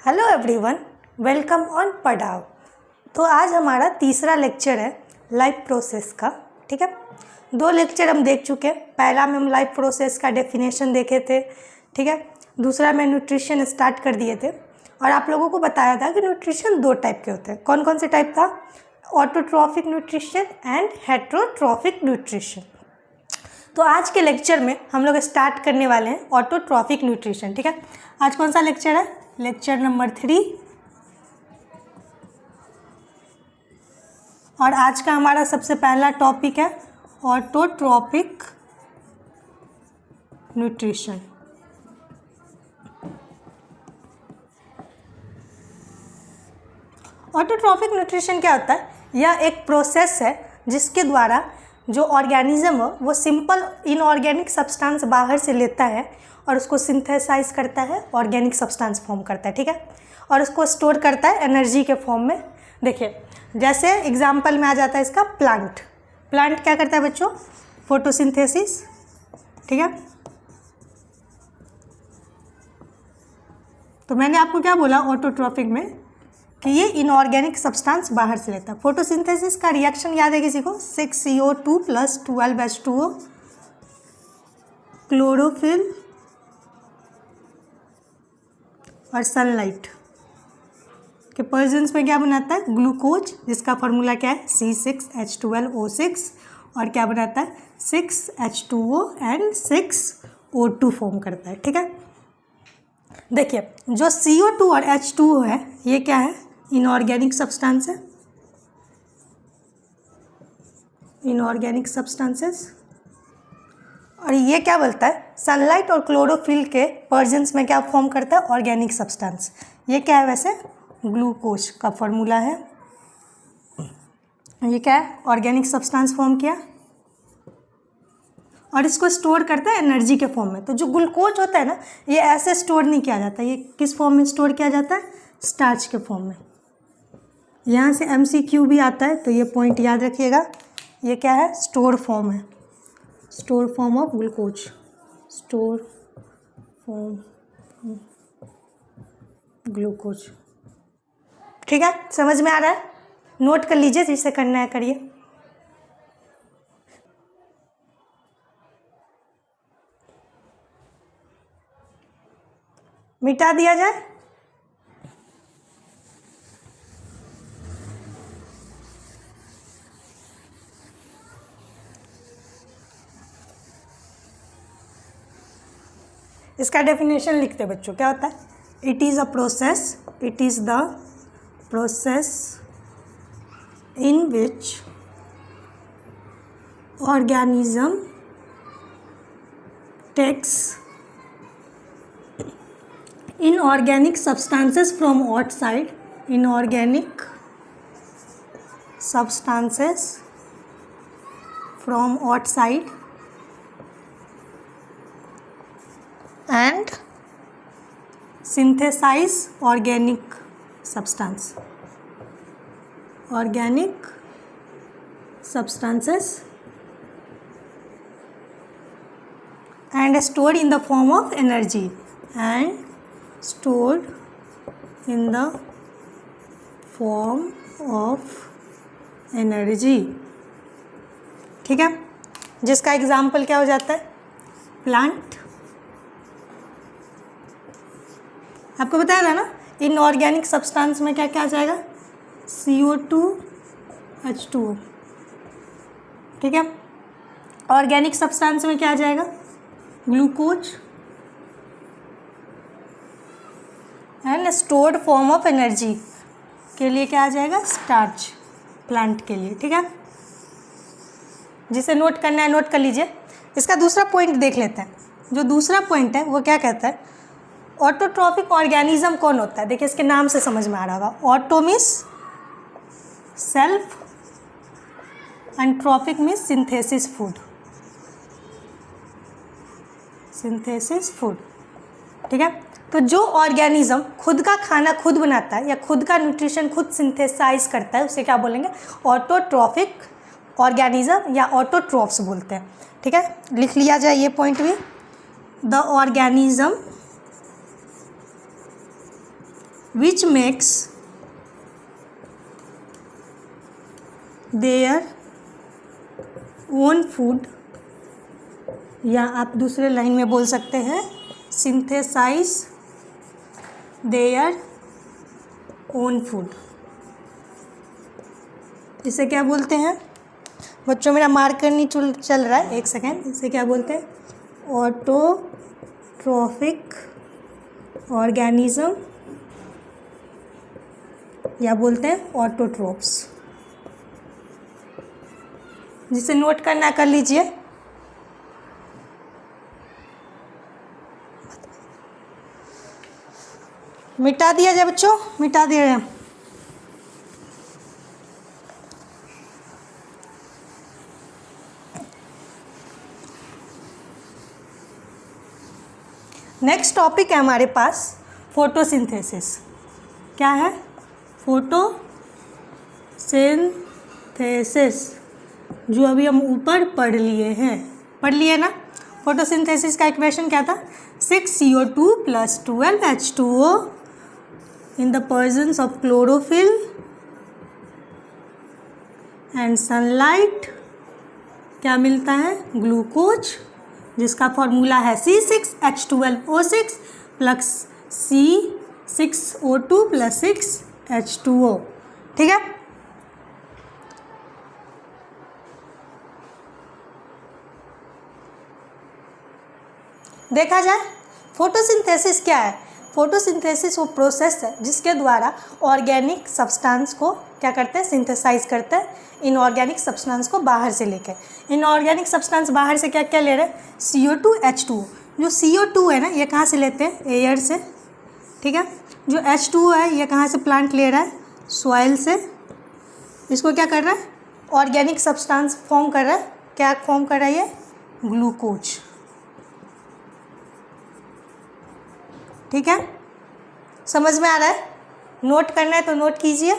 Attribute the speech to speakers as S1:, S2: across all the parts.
S1: Hello everyone, welcome on पढ़ाओ। तो आज हमारा तीसरा लेक्चर है लाइफ प्रोसेस का। ठीक है, 2 लेक्चर हम देख चुके हैं। पहला में हम लाइफ प्रोसेस का डेफिनेशन देखे थे, ठीक है। दूसरा में न्यूट्रिशन स्टार्ट कर दिए थे और आप लोगों को बताया था कि न्यूट्रिशन 2 टाइप के होते हैं। कौन कौन से टाइप था? Autotrophic nutrition and heterotrophic nutrition. तो आज के लेक्चर में हम लोग स्टार्ट करने वाले हैं ऑटोट्रॉफिक न्यूट्रिशन। ठीक है, आज कौन सा लेक्चर है? Lecture number 3। और आज का हमारा सबसे पहला टॉपिक है ऑटोट्रॉफिक न्यूट्रिशन। ऑटोट्रॉफिक न्यूट्रिशन क्या होता है? यह एक प्रोसेस है जिसके द्वारा जो ऑर्गेनिज्म हो वो सिंपल इनऑर्गेनिक सब्सटेंस बाहर से लेता है और उसको सिंथेसाइज करता है, ऑर्गेनिक सब्सटेंस फॉर्म करता है। ठीक है, और उसको स्टोर करता है एनर्जी के फॉर्म में। देखिए, जैसे एग्जांपल में आ जाता है इसका प्लांट। प्लांट क्या करता है बच्चों? फोटोसिंथेसिस। ठीक है, तो मैंने आपको क्या बोला ऑटोट्रॉफिक में कि ये इनऑर्गेनिक सब्सटेंस बाहर से लेता है। फोटोसिंथेसिस का रिएक्शन याद है किसी को? 6CO2 + 12H2O, क्लोरोफिल और सनलाइट के प्रेजेंस में क्या बनाता है? ग्लूकोज, जिसका फॉर्मूला क्या है? C6H12O6। और क्या बनाता है? 6H2O एंड 6O2 फॉर्म करता है। ठीक है, देखिए जो CO2 और H2O है ये क्या है? इनऑर्गेनिक सब्सटेंस है, इनऑर्गेनिक सब्सटेंसेस। और ये क्या बोलता है? सनलाइट और क्लोरोफिल के प्रेजेंस में क्या फॉर्म करता है? Organic substance. ये क्या है वैसे? ग्लूकोज का फॉर्मूला है। ये क्या है? ऑर्गेनिक सब्सटेंस फॉर्म किया और इसको स्टोर करता है एनर्जी के फॉर्म में। तो जो ग्लूकोज होता है ना, ये ऐसे स्टोर नहीं किया जाता। ये किस फॉर्म में स्टोर किया जाता है? स्टार्च के फॉर्म में। यहाँ से MCQ भी आता है, तो ये पॉइंट याद रखिएगा। ये क्या है? स्टोर फॉर्म है, store form of glucose, store form glucose. ठीक है, समझ में आ रहा है? नोट कर लीजिए, जिसे करना है करिए। मिटा दिया जाए। इसका डेफिनेशन लिखते बच्चों। क्या होता है? It is a process, it is the process in which organism takes inorganic substances from outside, inorganic substances from outside and synthesize organic substance, organic substances and stored in the form of energy, and stored in the form of energy। ठीक है, जिसका example क्या हो जाता है? Plant. आपको बताया था ना, इनऑर्गेनिक सब्सटेंस में क्या क्या आ जाएगा? CO2 H2O। ठीक है, ऑर्गेनिक सब्सटेंस में क्या आ जाएगा? Glucose and stored form of energy के लिए क्या आ जाएगा? स्टार्च, प्लांट के लिए। ठीक है, जिसे नोट करना है नोट कर लीजिए। इसका दूसरा पॉइंट देख लेते हैं। जो दूसरा पॉइंट है वो क्या कहता है? ऑटोट्रॉफिक ऑर्गेनिज्म कौन होता है? देखिए, इसके नाम से समझ में आ रहा होगा। Auto means self and trophic means synthesis food, synthesis food. ठीक है, तो जो ऑर्गेनिज्म खुद का खाना खुद बनाता है या खुद का न्यूट्रिशन खुद सिंथेसाइज करता है उसे क्या बोलेंगे? ऑटोट्रॉफिक ऑर्गेनिज्म या ऑटोट्रॉफ्स बोलते हैं। ठीक है, लिख लिया जाए ये पॉइंट भी। The organism which makes their own food, या आप दूसरे लाइन में बोल सकते हैं synthesize their own food। इसे क्या बोलते हैं बच्चों? मेरा मार्कर नहीं चल रहा है, एक सेकेंड। इसे क्या बोलते हैं? ऑटोट्रॉफिक ऑर्गेनिज्म, या बोलते हैं ऑटोट्रोप्स। जिसे नोट करना कर लीजिए। मिटा दिया जाए बच्चों, मिटा दिया जाए। नेक्स्ट टॉपिक है हमारे पास फोटोसिंथेसिस। क्या है? फोटोसिंथेसिस, जो अभी हम ऊपर पढ़ लिए ना। फोटोसिंथेसिस का इक्वेशन क्या था? 6CO2 + 12H2O in the presence of chlorophyll and sunlight क्या मिलता है? ग्लूकोज, जिसका फॉर्मूला है C6H12O6 + C6O2 + 6H2O। ठीक है। देखा जाए फोटोसिंथेसिस क्या है? फोटोसिंथेसिस वो प्रोसेस है जिसके द्वारा ऑर्गेनिक सब्सटेंस को क्या करते हैं? सिंथेसाइज करते हैं, इनऑर्गेनिक सब्सटेंस को बाहर से लेके। इनऑर्गेनिक सब्सटेंस बाहर से क्या क्या ले रहे हैं? CO2 H2O। जो CO2 है ना, ये कहाँ से लेते हैं? एयर से। ठीक है। जो H2O है ये कहाँ से प्लांट ले रहा है? सॉइल से। इसको क्या कर रहा है? ऑर्गेनिक सब्सटेंस फॉर्म कर रहा है। क्या फॉर्म कर रहा है ये? ग्लूकोज। ठीक है, समझ में आ रहा है? नोट करना है तो नोट कीजिए।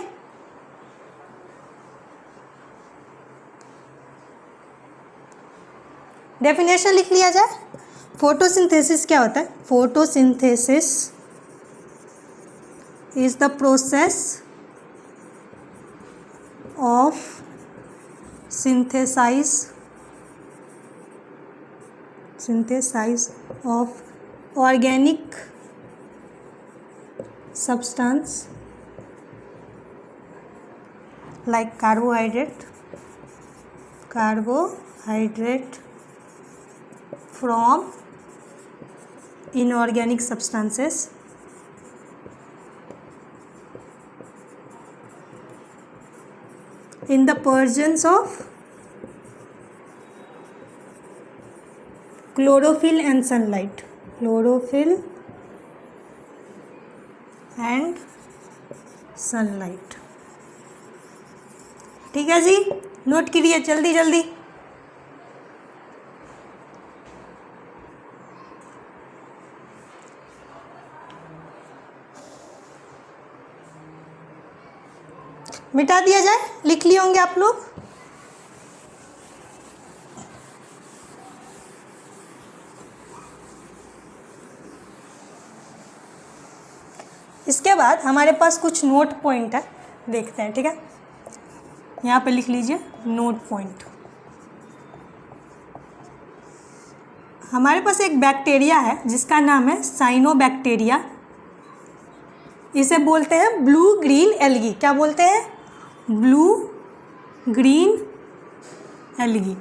S1: डेफिनेशन लिख लिया जाए। फोटोसिंथेसिस क्या होता है? Photosynthesis is the process of synthesis of organic substance like carbohydrate from inorganic substances in the presence of chlorophyll and sunlight। ठीक है जी, नोट कीजिए जल्दी जल्दी। मिटा दिया जाए, लिख लिए होंगे आप लोग। इसके बाद हमारे पास कुछ नोट पॉइंट है, देखते हैं। ठीक है, यहाँ पे लिख लीजिए नोट पॉइंट। हमारे पास एक बैक्टीरिया है जिसका नाम है साइनोबैक्टीरिया। इसे बोलते हैं ब्लू ग्रीन एल्गी। क्या बोलते हैं? Blue green algae.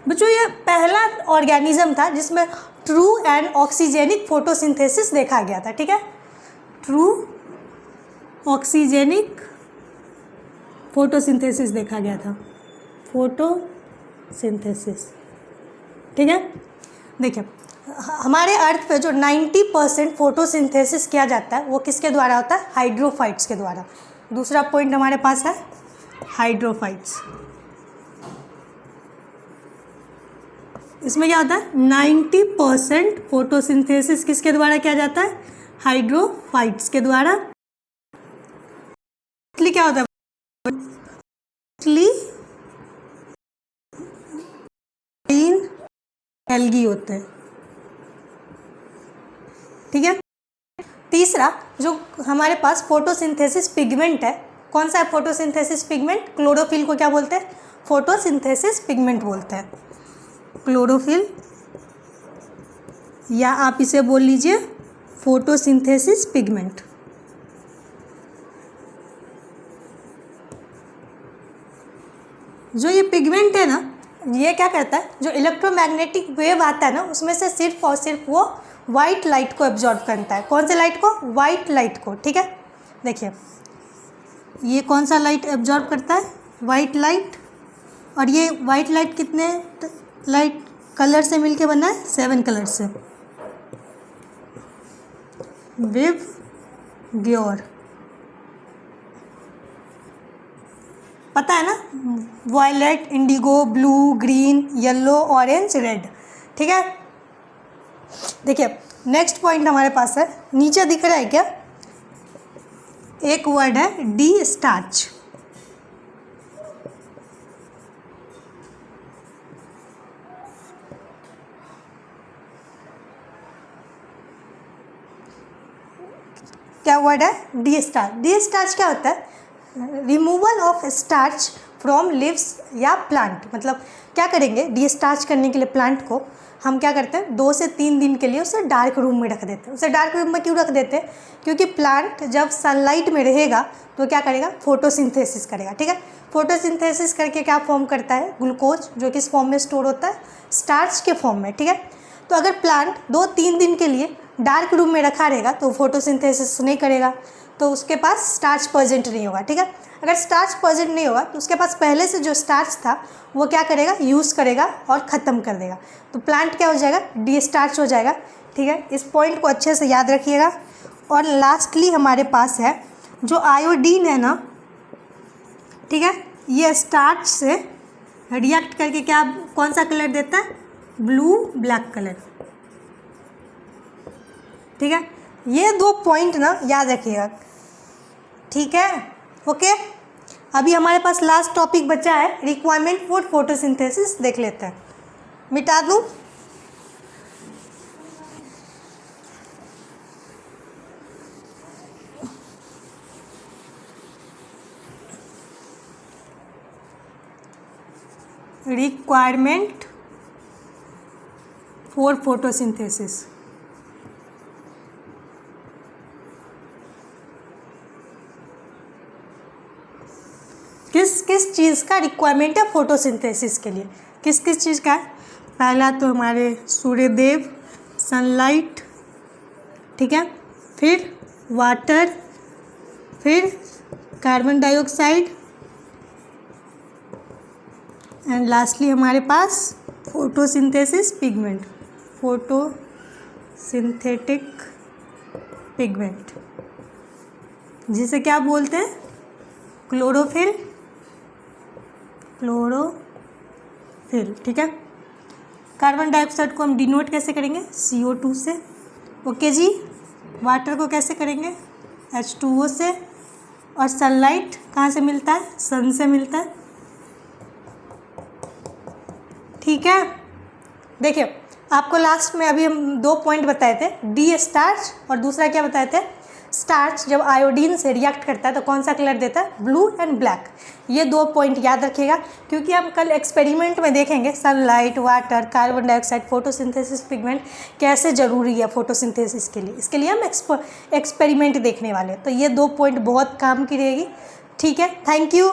S1: बच्चों ये पहला ऑर्गेनिज्म था जिसमें ट्रू एंड ऑक्सीजेनिक फोटोसिंथेसिस देखा गया था। ठीक है, ट्रू ऑक्सीजेनिक फोटोसिंथेसिस देखा गया था। फोटोसिंथेसिस। ठीक है, देखिए हमारे अर्थ पे जो 90% फोटोसिंथेसिस किया जाता है वो किसके द्वारा होता है? हाइड्रोफाइट्स के द्वारा। दूसरा पॉइंट हमारे पास है हाइड्रोफाइट्स। इसमें क्या होता है? 90% फोटोसिंथेसिस किसके द्वारा किया जाता है? हाइड्रोफाइट्स के द्वारा। क्या होता है? ग्रीन एल्गी होते हैं। ठीक है, तीसरा जो हमारे पास फोटोसिंथेसिस पिगमेंट है, कौन सा है फोटोसिंथेसिस पिगमेंट? क्लोरोफिल को क्या बोलते हैं? फोटोसिंथेसिस पिगमेंट बोलते हैं, क्लोरोफिल, या आप इसे बोल लीजिए फोटोसिंथेसिस पिगमेंट। जो ये पिगमेंट है ना, ये क्या करता है, जो इलेक्ट्रोमैग्नेटिक वेव आता है ना, उसमें से सिर्फ और सिर्फ वो वाइट लाइट को एब्जॉर्ब करता है। कौन से लाइट को? वाइट लाइट को। ठीक है, देखिए ये कौन सा लाइट एब्जॉर्ब करता है? White light. और ये वाइट लाइट कितने लाइट कलर से मिलके बना है? 7 कलर से। विव ग्योर, पता है ना, violet, indigo, blue, green, yellow, orange, red. ठीक है, देखिए नेक्स्ट पॉइंट हमारे पास है, नीचे दिख रहा है क्या, एक वर्ड है डी स्टार्च। क्या वर्ड है? Destarch. डी स्टार्च क्या होता है? Removal of starch from leaves या प्लांट। मतलब क्या करेंगे, डी स्टार्च करने के लिए प्लांट को हम क्या करते हैं, 2 से 3 दिन के लिए उसे डार्क रूम में रख देते हैं। उसे डार्क रूम में क्यों रख देते हैं? क्योंकि प्लांट जब सनलाइट में रहेगा तो क्या करेगा, फोटोसिंथेसिस करेगा। ठीक है, फोटोसिंथेसिस करके क्या फॉर्म करता है, ग्लूकोज, जो किस फॉर्म में स्टोर होता है, स्टार्च के फॉर्म में। ठीक है, तो अगर प्लांट 2-3 दिन के लिए डार्क रूम में रखा रहेगा तो फोटोसिंथेसिस नहीं करेगा, तो उसके पास स्टार्च प्रेजेंट नहीं होगा। ठीक है, अगर स्टार्च प्रेजेंट नहीं होगा तो उसके पास पहले से जो स्टार्च था वो क्या करेगा, यूज़ करेगा और ख़त्म कर देगा, तो प्लांट क्या हो जाएगा, डी स्टार्च हो जाएगा। ठीक है, इस पॉइंट को अच्छे से याद रखिएगा। और लास्टली हमारे पास है जो आयोडीन है ना, ठीक है, ये स्टार्च से रिएक्ट करके क्या, कौन सा कलर देता है, ब्लू ब्लैक कलर। ठीक है, ये 2 पॉइंट ना याद रखिएगा। ठीक है, ओके। अभी हमारे पास लास्ट टॉपिक बचा है, रिक्वायरमेंट फॉर फोटोसिंथेसिस, देख लेते हैं। मिटा दूँ? Requirement for photosynthesis. किस किस चीज़ का रिक्वायरमेंट है फोटोसिंथेसिस के लिए? किस किस चीज़ का है? पहला तो हमारे सूर्यदेव, सनलाइट, ठीक है, फिर वाटर, फिर कार्बन डाइऑक्साइड, एंड लास्टली हमारे पास फोटोसिंथेसिस पिगमेंट, फोटोसिंथेटिक पिगमेंट, जिसे क्या बोलते हैं, क्लोरोफिल, क्लोरोफिल। ठीक है, कार्बन डाइऑक्साइड को हम डिनोट कैसे करेंगे, CO2 से। ओके जी, वाटर को कैसे करेंगे, H2O से। और सनलाइट कहाँ से मिलता है, सन से मिलता है। ठीक है, देखिए आपको लास्ट में अभी हम 2 पॉइंट बताए थे, डी स्टार्च और दूसरा क्या बताए थे, स्टार्च जब आयोडीन से रिएक्ट करता है तो कौन सा कलर देता है, ब्लू एंड ब्लैक। ये 2 पॉइंट याद रखिएगा, क्योंकि हम कल एक्सपेरिमेंट में देखेंगे sunlight, water, carbon dioxide, photosynthesis pigment कैसे ज़रूरी है फोटोसिंथेसिस के लिए। इसके लिए हम एक्सपेरिमेंट देखने वाले हैं, तो ये 2 पॉइंट बहुत काम की रहेगी। ठीक है, थैंक यू।